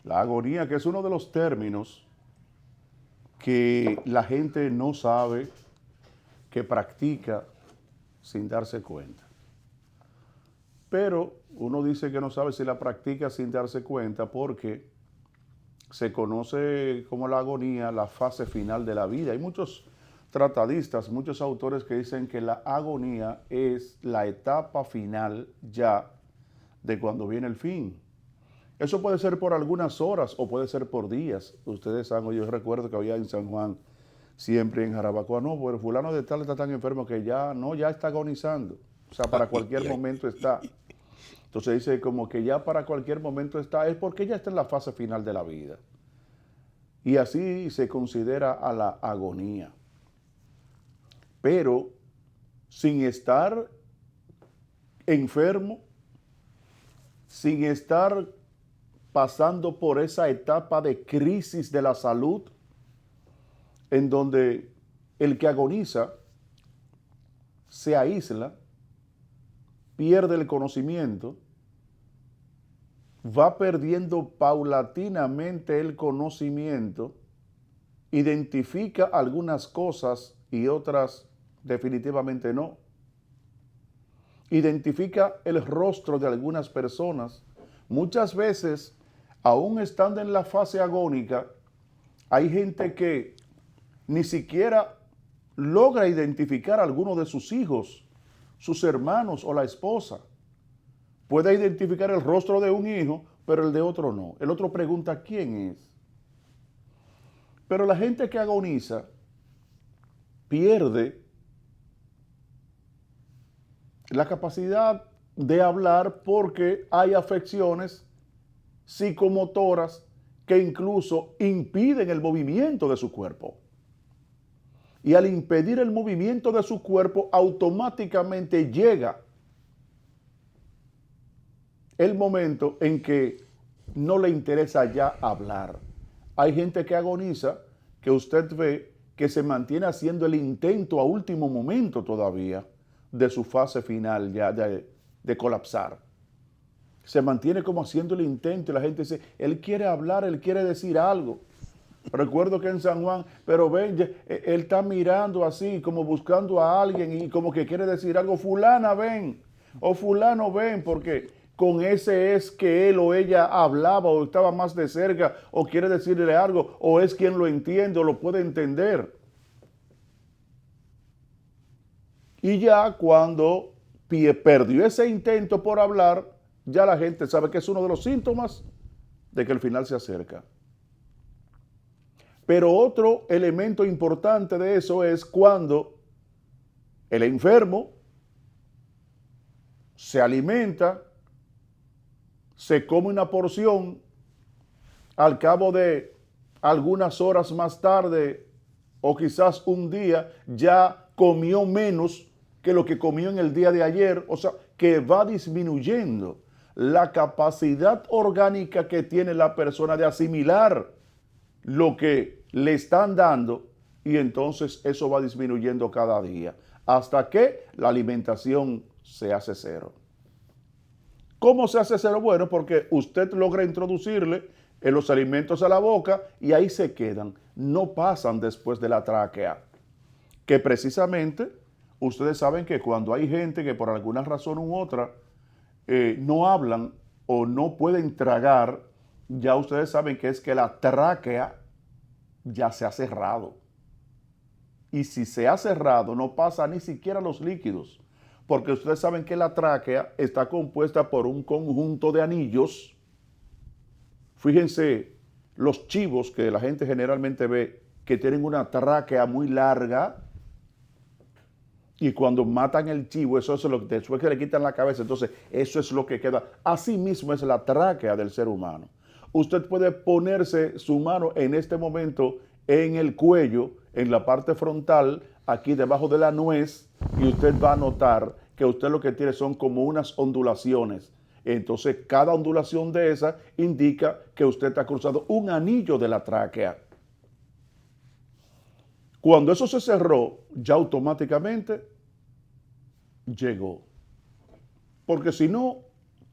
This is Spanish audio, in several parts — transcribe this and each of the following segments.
La agonía, que es uno de los términos que la gente no sabe, que practica sin darse cuenta. Pero uno dice que no sabe si la practica sin darse cuenta porque se conoce como la agonía, la fase final de la vida. Hay muchos tratadistas, muchos autores que dicen que la agonía es la etapa final ya de cuando viene el fin. Eso puede ser por algunas horas o puede ser por días. Ustedes saben, yo recuerdo que había en San Juan, siempre en Jarabacoa, no, pues el fulano de tal está tan enfermo que ya está agonizando. O sea, para cualquier momento está. Entonces dice como que ya para cualquier momento está, es porque ya está en la fase final de la vida. Y así se considera a la agonía. Pero sin estar enfermo, sin estar pasando por esa etapa de crisis de la salud, en donde el que agoniza se aísla, pierde el conocimiento, va perdiendo paulatinamente el conocimiento, identifica algunas cosas y otras definitivamente no. Identifica el rostro de algunas personas. Muchas veces, aún estando en la fase agónica, hay gente que ni siquiera logra identificar a alguno de sus hijos, sus hermanos o la esposa. Puede identificar el rostro de un hijo, pero el de otro no. El otro pregunta, ¿quién es? Pero la gente que agoniza pierde la capacidad de hablar porque hay afecciones psicomotoras que incluso impiden el movimiento de su cuerpo. Y al impedir el movimiento de su cuerpo, automáticamente llega el momento en que no le interesa ya hablar. Hay gente que agoniza, que usted ve que se mantiene haciendo el intento a último momento todavía de su fase final ya de colapsar. Se mantiene como haciendo el intento y la gente dice, él quiere hablar, él quiere decir algo. Recuerdo que en San Juan, pero ven, él está mirando así, como buscando a alguien y como que quiere decir algo, fulana ven, o fulano ven, porque con ese es que él o ella hablaba o estaba más de cerca o quiere decirle algo o es quien lo entiende o lo puede entender. Y ya cuando perdió ese intento por hablar, ya la gente sabe que es uno de los síntomas de que el final se acerca. Pero otro elemento importante de eso es cuando el enfermo se alimenta, se come una porción, al cabo de algunas horas más tarde o quizás un día ya comió menos que lo que comió en el día de ayer, o sea, que va disminuyendo la capacidad orgánica que tiene la persona de asimilar lo que le están dando y entonces eso va disminuyendo cada día hasta que la alimentación se hace cero. ¿Cómo se hace cero? Bueno, porque usted logra introducirle los alimentos a la boca y ahí se quedan, no pasan después de la tráquea. Que precisamente ustedes saben que cuando hay gente que por alguna razón u otra no hablan o no pueden tragar, ya ustedes saben que es que la tráquea ya se ha cerrado. Y si se ha cerrado, no pasa ni siquiera los líquidos, porque ustedes saben que la tráquea está compuesta por un conjunto de anillos. Fíjense, los chivos que la gente generalmente ve que tienen una tráquea muy larga y cuando matan el chivo, eso es lo que después que le quitan la cabeza, entonces eso es lo que queda. Así mismo es la tráquea del ser humano. Usted puede ponerse su mano en este momento en el cuello, en la parte frontal, aquí debajo de la nuez, y usted va a notar que usted lo que tiene son como unas ondulaciones. Entonces, cada ondulación de esa indica que usted está cruzando un anillo de la tráquea. Cuando eso se cerró, ya automáticamente llegó. Porque si no,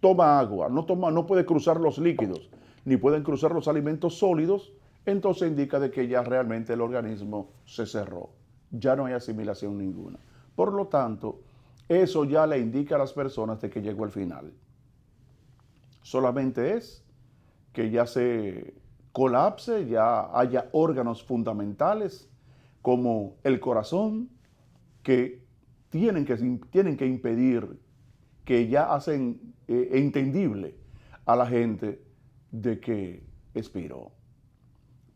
toma agua, no puede cruzar los líquidos, ni pueden cruzar los alimentos sólidos, entonces indica de que ya realmente el organismo se cerró, ya no hay asimilación ninguna. Por lo tanto, eso ya le indica a las personas de que llegó el final. Solamente es que ya se colapse, ya haya órganos fundamentales como el corazón que tienen que impedir, que ya hacen entendible a la gente de que expiró.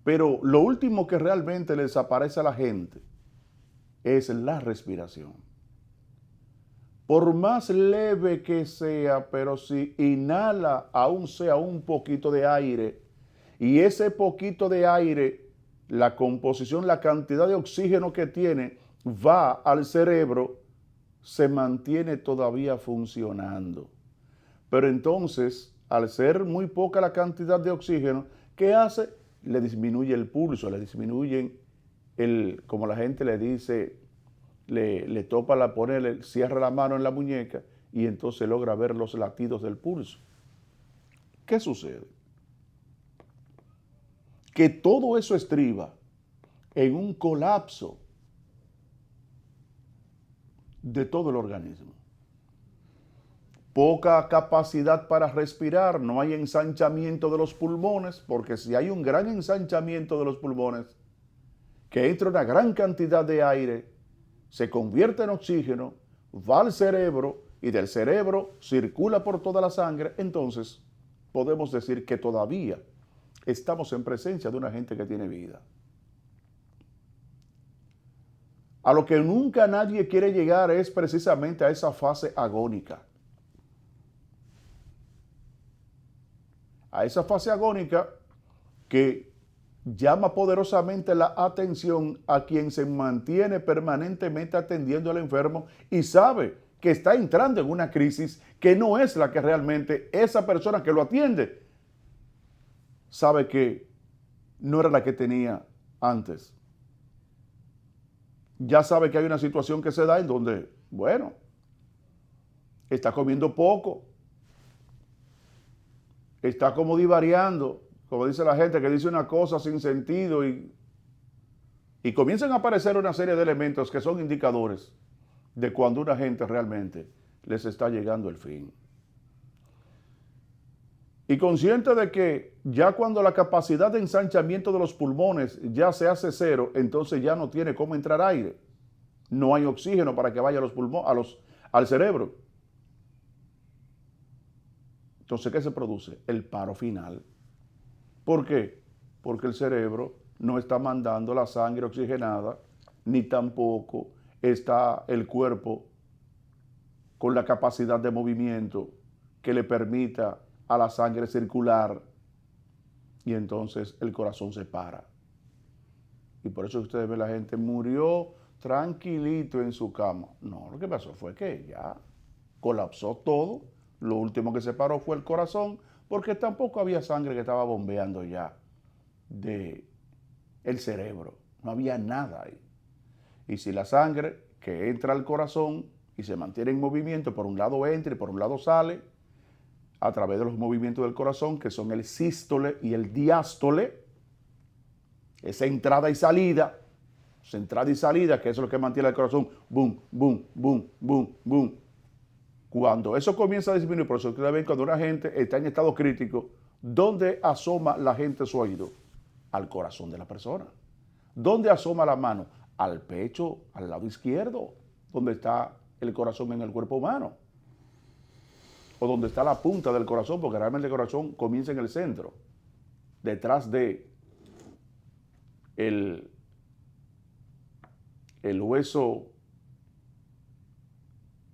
Pero lo último que realmente les aparece a la gente es la respiración. Por más leve que sea, pero si inhala, aún sea un poquito de aire, y ese poquito de aire, la composición, la cantidad de oxígeno que tiene, va al cerebro, se mantiene todavía funcionando. Pero entonces, al ser muy poca la cantidad de oxígeno, ¿qué hace? Le disminuye el pulso, le disminuyen como la gente le dice, le topa cierra la mano en la muñeca y entonces logra ver los latidos del pulso. ¿Qué sucede? Que todo eso estriba en un colapso de todo el organismo. Poca capacidad para respirar, no hay ensanchamiento de los pulmones, porque si hay un gran ensanchamiento de los pulmones, que entra una gran cantidad de aire, se convierte en oxígeno, va al cerebro y del cerebro circula por toda la sangre, entonces podemos decir que todavía estamos en presencia de una gente que tiene vida. A lo que nunca nadie quiere llegar es precisamente a esa fase agónica. A esa fase agónica que llama poderosamente la atención a quien se mantiene permanentemente atendiendo al enfermo y sabe que está entrando en una crisis que no es la que realmente esa persona que lo atiende sabe que no era la que tenía antes. Ya sabe que hay una situación que se da en donde, bueno, está comiendo poco, está como divariando, como dice la gente, que dice una cosa sin sentido y comienzan a aparecer una serie de elementos que son indicadores de cuando una gente realmente les está llegando el fin. Y consciente de que ya cuando la capacidad de ensanchamiento de los pulmones ya se hace cero, entonces ya no tiene cómo entrar aire. No hay oxígeno para que vaya a los pulmones, al cerebro. Entonces, ¿qué se produce? El paro final. ¿Por qué? Porque el cerebro no está mandando la sangre oxigenada, ni tampoco está el cuerpo con la capacidad de movimiento que le permita a la sangre circular, y entonces el corazón se para. Y por eso ustedes ven la gente murió tranquilito en su cama. No, lo que pasó fue que ya colapsó todo. Lo último que se paró fue el corazón, porque tampoco había sangre que estaba bombeando ya de el cerebro. No había nada ahí. Y si la sangre que entra al corazón y se mantiene en movimiento, por un lado entra y por un lado sale, a través de los movimientos del corazón, que son el sístole y el diástole, esa entrada y salida, que es lo que mantiene el corazón, boom, boom, boom, boom, boom. Cuando eso comienza a disminuir, por eso ustedes ven cuando una gente está en estado crítico, ¿dónde asoma la gente su oído? Al corazón de la persona. ¿Dónde asoma la mano? Al pecho, al lado izquierdo, donde está el corazón en el cuerpo humano. O donde está la punta del corazón, porque realmente el corazón comienza en el centro, detrás de el hueso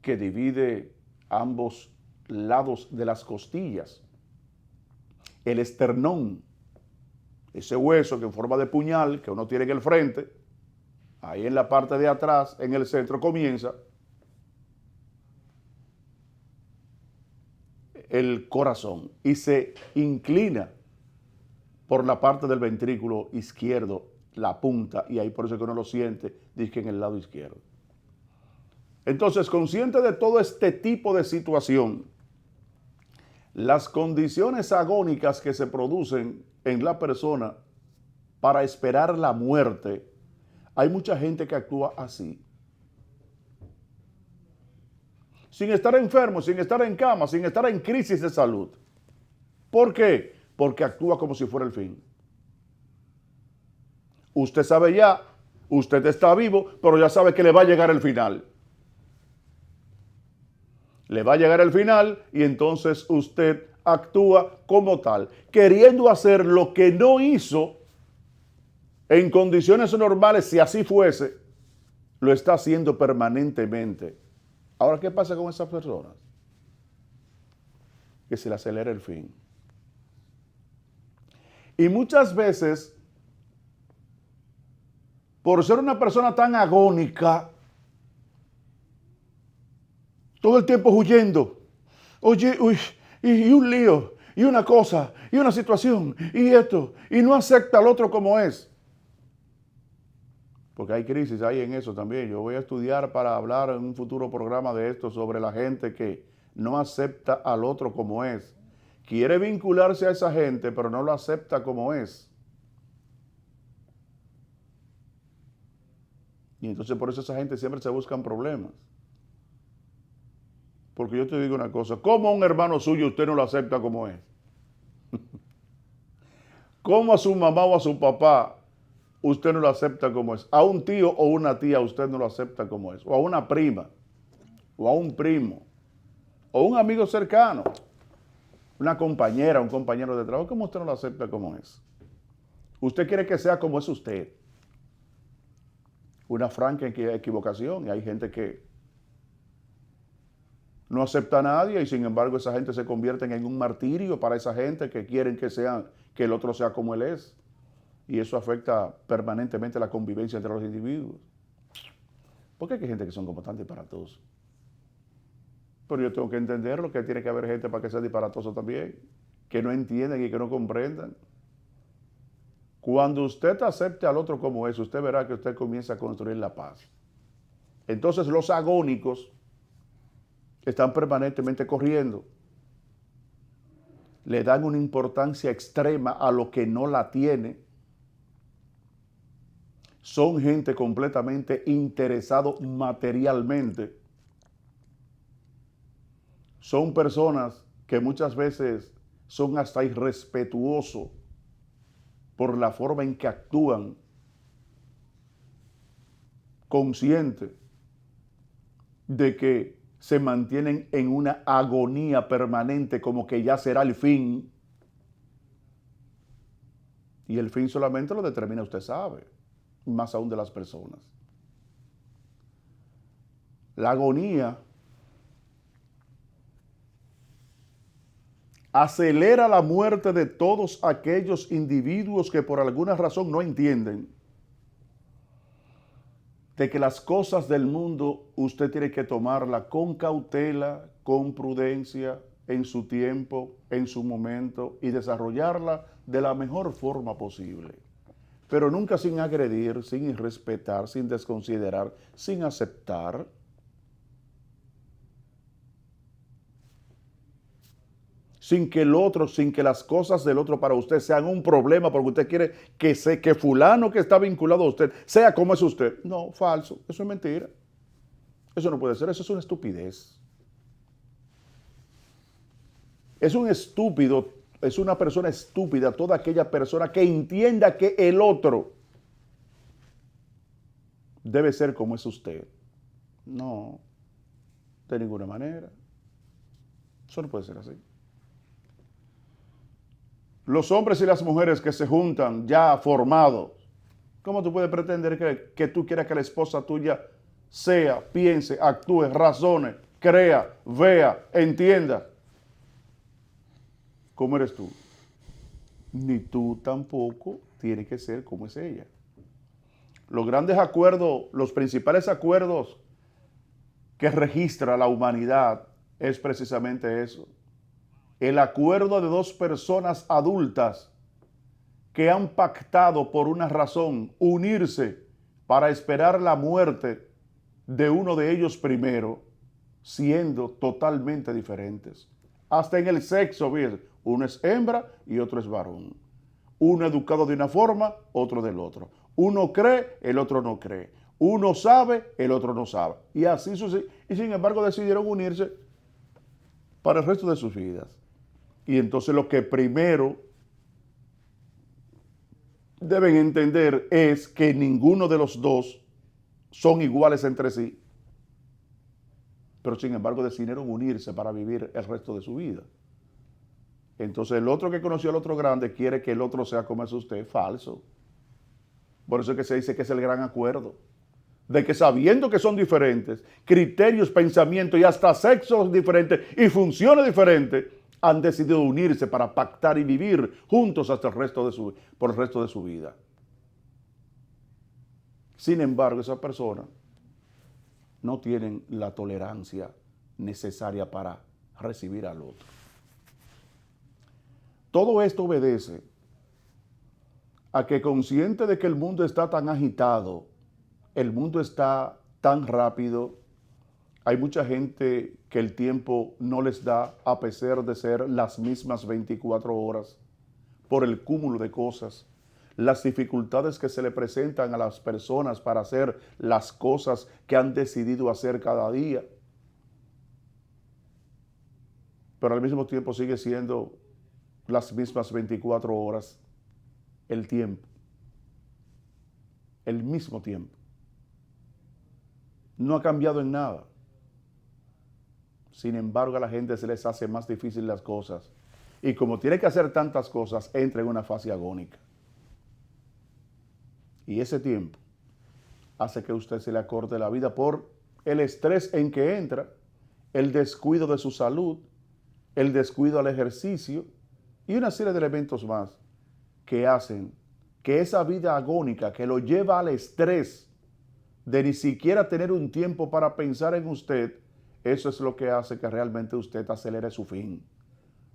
que divide ambos lados de las costillas, el esternón, ese hueso que en forma de puñal que uno tiene en el frente, ahí en la parte de atrás, en el centro comienza el corazón y se inclina por la parte del ventrículo izquierdo, la punta, y ahí por eso que uno lo siente, dice en el lado izquierdo. Entonces, consciente de todo este tipo de situación, Las condiciones agónicas que se producen en la persona para esperar la muerte, hay mucha gente que actúa así. Sin estar enfermo, sin estar en cama, sin estar en crisis de salud. ¿Por qué? Porque actúa como si fuera el fin. Usted sabe ya, usted está vivo, pero ya sabe que le va a llegar el final. Le va a llegar el final y entonces usted actúa como tal, queriendo hacer lo que no hizo en condiciones normales, si así fuese, lo está haciendo permanentemente. Ahora, ¿qué pasa con esas personas? Que se le acelera el fin. Y muchas veces, por ser una persona tan agónica, todo el tiempo huyendo, oye, uy, y un lío, y una cosa, y una situación, y esto, y no acepta al otro como es. Porque hay crisis ahí en eso también. Yo voy a estudiar para hablar en un futuro programa de esto sobre la gente que no acepta al otro como es. Quiere vincularse a esa gente, pero no lo acepta como es. Y entonces por eso esa gente siempre se buscan problemas. Porque yo te digo una cosa, ¿cómo a un hermano suyo usted no lo acepta como es? ¿Cómo a su mamá o a su papá usted no lo acepta como es? A un tío o una tía usted no lo acepta como es. O a una prima, o a un primo, o un amigo cercano, una compañera, un compañero de trabajo, ¿cómo usted no lo acepta como es? Usted quiere que sea como es usted. Una franca equivocación, y hay gente que no acepta a nadie y sin embargo esa gente se convierte en un martirio para esa gente que quieren que el otro sea como él es. Y eso afecta permanentemente la convivencia entre los individuos. ¿Por qué hay gente que son como tan disparatosos? Pero yo tengo que entenderlo, que tiene que haber gente para que sea disparatoso también, que no entiendan y que no comprendan. Cuando usted acepte al otro como es, usted verá que usted comienza a construir la paz. Entonces los agónicos están permanentemente corriendo. Le dan una importancia extrema a lo que no la tiene. Son gente completamente interesado materialmente. Son personas que muchas veces son hasta irrespetuosos por la forma en que actúan, conscientes de que se mantienen en una agonía permanente, como que ya será el fin. Y el fin solamente lo determina usted sabe, más aún de las personas. La agonía acelera la muerte de todos aquellos individuos que por alguna razón no entienden de que las cosas del mundo usted tiene que tomarla con cautela, con prudencia, en su tiempo, en su momento y desarrollarla de la mejor forma posible. Pero nunca sin agredir, sin irrespetar, sin desconsiderar, sin aceptar. Sin que el otro, sin que las cosas del otro para usted sean un problema porque usted quiere que fulano que está vinculado a usted sea como es usted. No, falso, eso es mentira. Eso no puede ser, eso es una estupidez. Es un estúpido, es una persona estúpida toda aquella persona que entienda que el otro debe ser como es usted. No, de ninguna manera. Eso no puede ser así. Los hombres y las mujeres que se juntan ya formados, ¿cómo tú puedes pretender que tú quieras que la esposa tuya sea, piense, actúe, razone, crea, vea, entienda? ¿Cómo eres tú? Ni tú tampoco tienes que ser como es ella. Los grandes acuerdos, los principales acuerdos que registra la humanidad es precisamente eso. El acuerdo de dos personas adultas que han pactado por una razón unirse para esperar la muerte de uno de ellos primero, siendo totalmente diferentes. Hasta en el sexo, ¿ves? Uno es hembra y otro es varón. Uno educado de una forma, otro del otro. Uno cree, el otro no cree. Uno sabe, el otro no sabe. Y así sucede. Y sin embargo decidieron unirse para el resto de sus vidas. Y entonces lo que primero deben entender es que ninguno de los dos son iguales entre sí, pero sin embargo decidieron unirse para vivir el resto de su vida. Entonces el otro que conoció al otro grande quiere que el otro sea como es usted. Falso. Por eso es que se dice que es el gran acuerdo, de que sabiendo que son diferentes, criterios, pensamientos y hasta sexos diferentes y funciones diferentes, han decidido unirse para pactar y vivir juntos hasta por el resto de su vida. Sin embargo, esas personas no tienen la tolerancia necesaria para recibir al otro. Todo esto obedece a que, consciente de que el mundo está tan agitado, el mundo está tan rápido, hay mucha gente que el tiempo no les da, a pesar de ser las mismas 24 horas, por el cúmulo de cosas, las dificultades que se le presentan a las personas para hacer las cosas que han decidido hacer cada día. Pero al mismo tiempo sigue siendo las mismas 24 horas el tiempo, el mismo tiempo. No ha cambiado en nada. Sin embargo, a la gente se les hace más difícil las cosas. Y como tiene que hacer tantas cosas, entra en una fase agónica. Y ese tiempo hace que usted se le acorte la vida por el estrés en que entra, el descuido de su salud, el descuido al ejercicio y una serie de elementos más que hacen que esa vida agónica que lo lleva al estrés de ni siquiera tener un tiempo para pensar en usted, eso es lo que hace que realmente usted acelere su fin.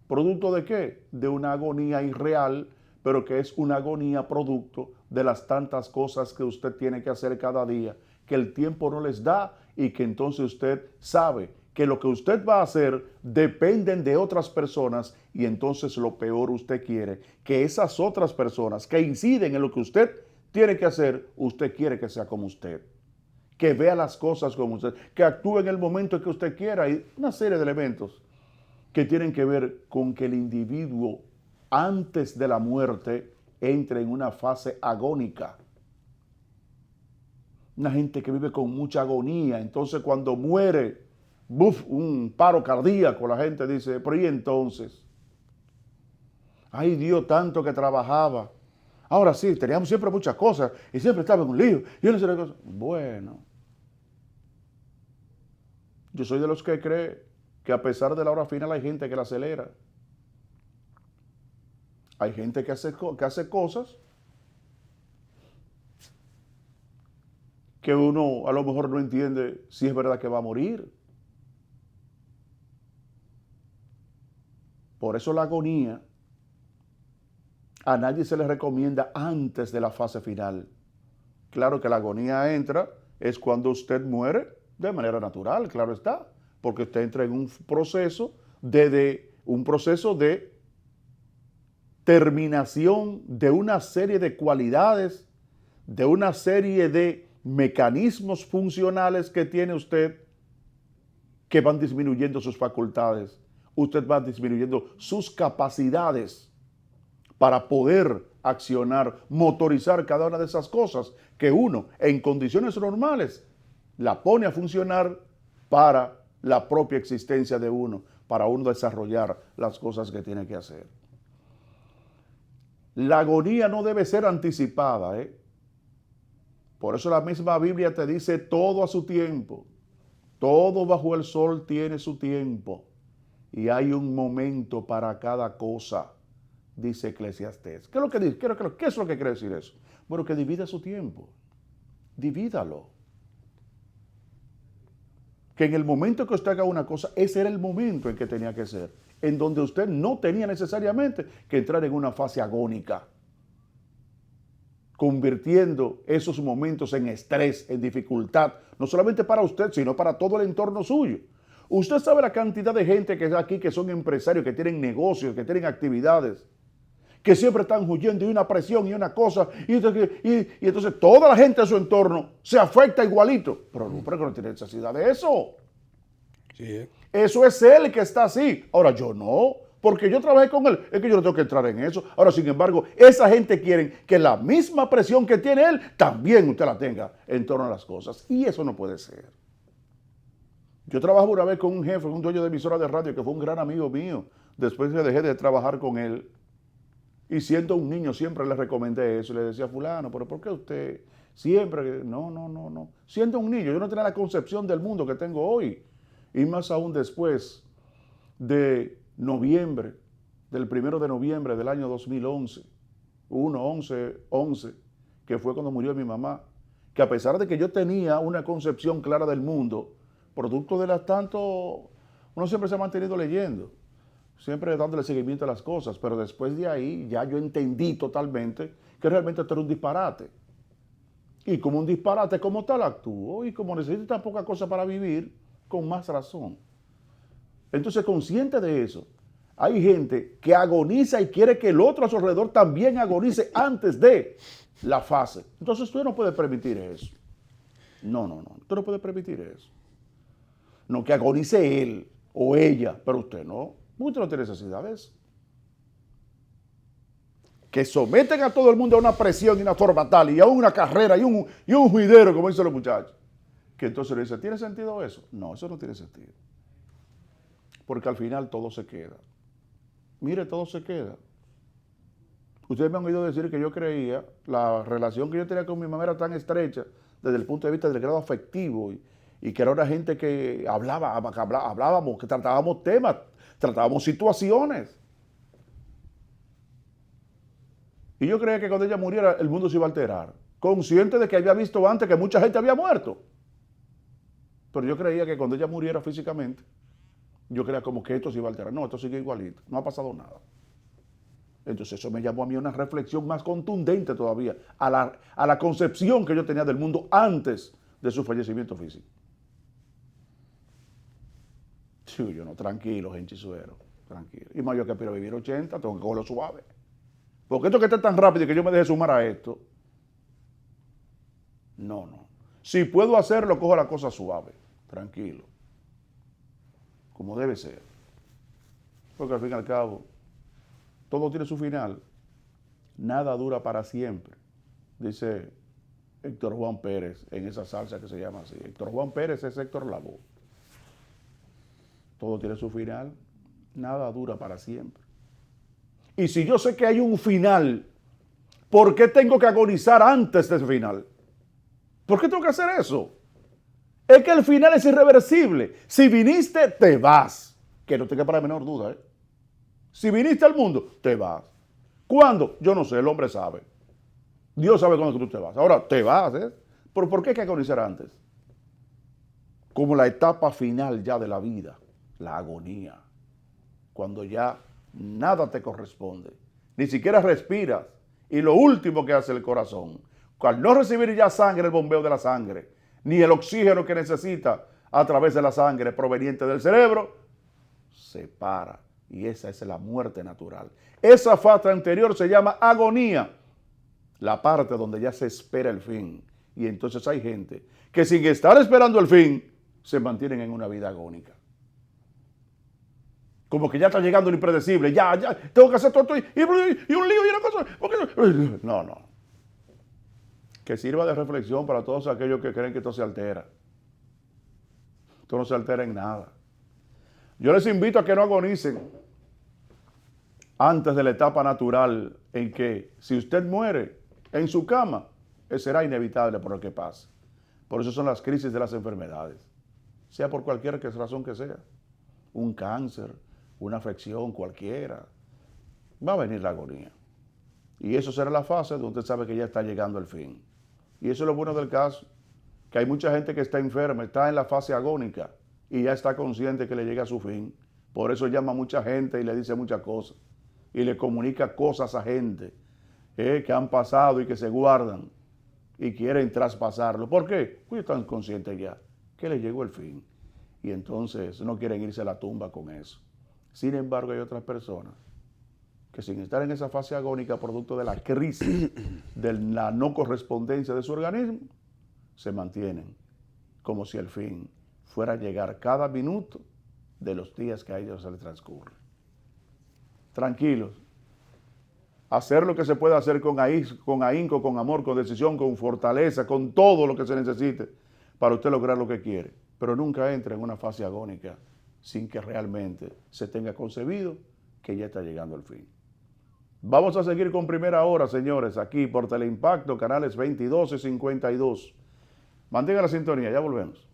¿Producto de qué? De una agonía irreal, pero que es una agonía producto de las tantas cosas que usted tiene que hacer cada día, que el tiempo no les da y que entonces usted sabe que lo que usted va a hacer dependen de otras personas y entonces lo peor usted quiere que esas otras personas que inciden en lo que usted tiene que hacer, usted quiere que sea como usted, que vea las cosas como usted, que actúe en el momento que usted quiera y una serie de elementos que tienen que ver con que el individuo antes de la muerte entre en una fase agónica. Una gente que vive con mucha agonía, entonces cuando muere, un paro cardíaco, la gente dice, pero ¿y entonces? Ay, Dios, tanto que trabajaba. Ahora sí, teníamos siempre muchas cosas y siempre estaba en un lío. Yo no sé qué cosa. Bueno, yo soy de los que cree que a pesar de la hora final hay gente que la acelera. Hay gente que hace cosas que uno a lo mejor no entiende si es verdad que va a morir. Por eso la agonía a nadie se le recomienda antes de la fase final. Claro que la agonía entra es cuando usted muere de manera natural, claro está, porque usted entra en un proceso de terminación de una serie de cualidades, de una serie de mecanismos funcionales que tiene usted que van disminuyendo sus facultades. Usted va disminuyendo sus capacidades para poder accionar, motorizar cada una de esas cosas que uno, en condiciones normales, la pone a funcionar para la propia existencia de uno, para uno desarrollar las cosas que tiene que hacer. La agonía no debe ser anticipada, ¿eh? Por eso la misma Biblia te dice todo a su tiempo. Todo bajo el sol tiene su tiempo y hay un momento para cada cosa, dice Eclesiastés. ¿Qué es lo que dice? ¿Qué es lo que quiere decir eso? Bueno, que divida su tiempo. Divídalo. Que en el momento que usted haga una cosa, ese era el momento en que tenía que ser, en donde usted no tenía necesariamente que entrar en una fase agónica, convirtiendo esos momentos en estrés, en dificultad, no solamente para usted, sino para todo el entorno suyo. Usted sabe la cantidad de gente que está aquí, que son empresarios, que tienen negocios, que tienen actividades, que siempre están huyendo y una presión y una cosa, y entonces toda la gente de su entorno se afecta igualito. Pero no tiene necesidad de eso. Sí. Eso es él que está así. Ahora yo no, porque yo trabajé con él. Es que yo no tengo que entrar en eso. Ahora, sin embargo, esa gente quiere que la misma presión que tiene él, también usted la tenga en torno a las cosas. Y eso no puede ser. Yo trabajaba una vez con un jefe, un dueño de emisora de radio, que fue un gran amigo mío. Después que dejé de trabajar con él. Y siendo un niño siempre le recomendé eso. Le decía, fulano, pero ¿por qué usted siempre? No. Siendo un niño, yo no tenía la concepción del mundo que tengo hoy. Y más aún después de noviembre, del 1 de noviembre del año 2011, 11, que fue cuando murió mi mamá, que a pesar de que yo tenía una concepción clara del mundo, producto de las tanto, uno siempre se ha mantenido leyendo, siempre dándole seguimiento a las cosas, pero después de ahí ya yo entendí totalmente que realmente esto era un disparate. Y como un disparate como tal actúo, y como necesito tan poca cosa para vivir, con más razón. Entonces, consciente de eso, hay gente que agoniza y quiere que el otro a su alrededor también agonice antes de la fase. Entonces, usted no puede permitir eso. No. Usted no puede permitir eso. No que agonice él o ella, pero usted no. Usted no tiene necesidad de eso. Que someten a todo el mundo a una presión y una formatal y a una carrera y un juidero, como dicen los muchachos. Que entonces le dice, ¿tiene sentido eso? No, eso no tiene sentido. Porque al final todo se queda. Mire, todo se queda. Ustedes me han oído decir que yo creía, la relación que yo tenía con mi mamá era tan estrecha desde el punto de vista del grado afectivo y que era una gente que hablábamos, que tratábamos temas, tratábamos situaciones. Y yo creía que cuando ella muriera el mundo se iba a alterar, consciente de que había visto antes que mucha gente había muerto. Pero yo creía que cuando ella muriera físicamente, yo creía como que esto se iba a alterar. No, esto sigue igualito, no ha pasado nada. Entonces eso me llamó a mí a una reflexión más contundente todavía, a la concepción que yo tenía del mundo antes de su fallecimiento físico. Sí, yo no, tranquilo, genchisuero, tranquilo. Y más yo que aspiro a vivir 80, tengo que cogerlo suave. Porque esto que está tan rápido y que yo me deje sumar a esto, no. Si puedo hacerlo, cojo la cosa suave, tranquilo, como debe ser. Porque al fin y al cabo, todo tiene su final. Nada dura para siempre, dice Héctor Juan Pérez en esa salsa que se llama así. Héctor Juan Pérez es Héctor Lavoe. Todo tiene su final, nada dura para siempre. Y si yo sé que hay un final, ¿por qué tengo que agonizar antes de ese final? ¿Por qué tengo que hacer eso? Es que el final es irreversible. Si viniste, te vas. Que no te quepa la menor duda, ¿eh? Si viniste al mundo, te vas. ¿Cuándo? Yo no sé, el hombre sabe. Dios sabe cuándo tú te vas. Ahora, te vas, ¿eh? ¿Pero por qué hay que agonizar antes? Como la etapa final ya de la vida, la agonía. Cuando ya nada te corresponde. Ni siquiera respiras. Y lo último que hace el corazón, al no recibir ya sangre, el bombeo de la sangre, ni el oxígeno que necesita a través de la sangre proveniente del cerebro, se para. Y esa es la muerte natural. Esa fase anterior se llama agonía, la parte donde ya se espera el fin. Y entonces hay gente que sin estar esperando el fin, se mantienen en una vida agónica. Como que ya está llegando lo impredecible, ya, tengo que hacer todo esto y un lío y una cosa. No. Que sirva de reflexión para todos aquellos que creen que esto se altera. Esto no se altera en nada. Yo les invito a que no agonicen antes de la etapa natural en que si usted muere en su cama, será inevitable por lo que pase. Por eso son las crisis de las enfermedades, sea por cualquier razón que sea. Un cáncer, una afección cualquiera, va a venir la agonía. Y eso será la fase donde usted sabe que ya está llegando el fin. Y eso es lo bueno del caso, que hay mucha gente que está enferma, está en la fase agónica y ya está consciente que le llega a su fin. Por eso llama a mucha gente y le dice muchas cosas. Y le comunica cosas a gente que han pasado y que se guardan y quieren traspasarlo. ¿Por qué? Pues están conscientes ya que le llegó el fin. y entonces no quieren irse a la tumba con eso. Sin embargo, hay otras personas que sin estar en esa fase agónica producto de la crisis, de la no correspondencia de su organismo, se mantienen como si el fin fuera a llegar cada minuto de los días que a ellos se les transcurren. Tranquilos, hacer lo que se puede hacer con ahínco, con amor, con decisión, con fortaleza, con todo lo que se necesite para usted lograr lo que quiere, pero nunca entre en una fase agónica sin que realmente se tenga concebido que ya está llegando el fin. Vamos a seguir con Primera Hora, señores, aquí por Teleimpacto, canales 22 y 52. Mantenga la sintonía, ya volvemos.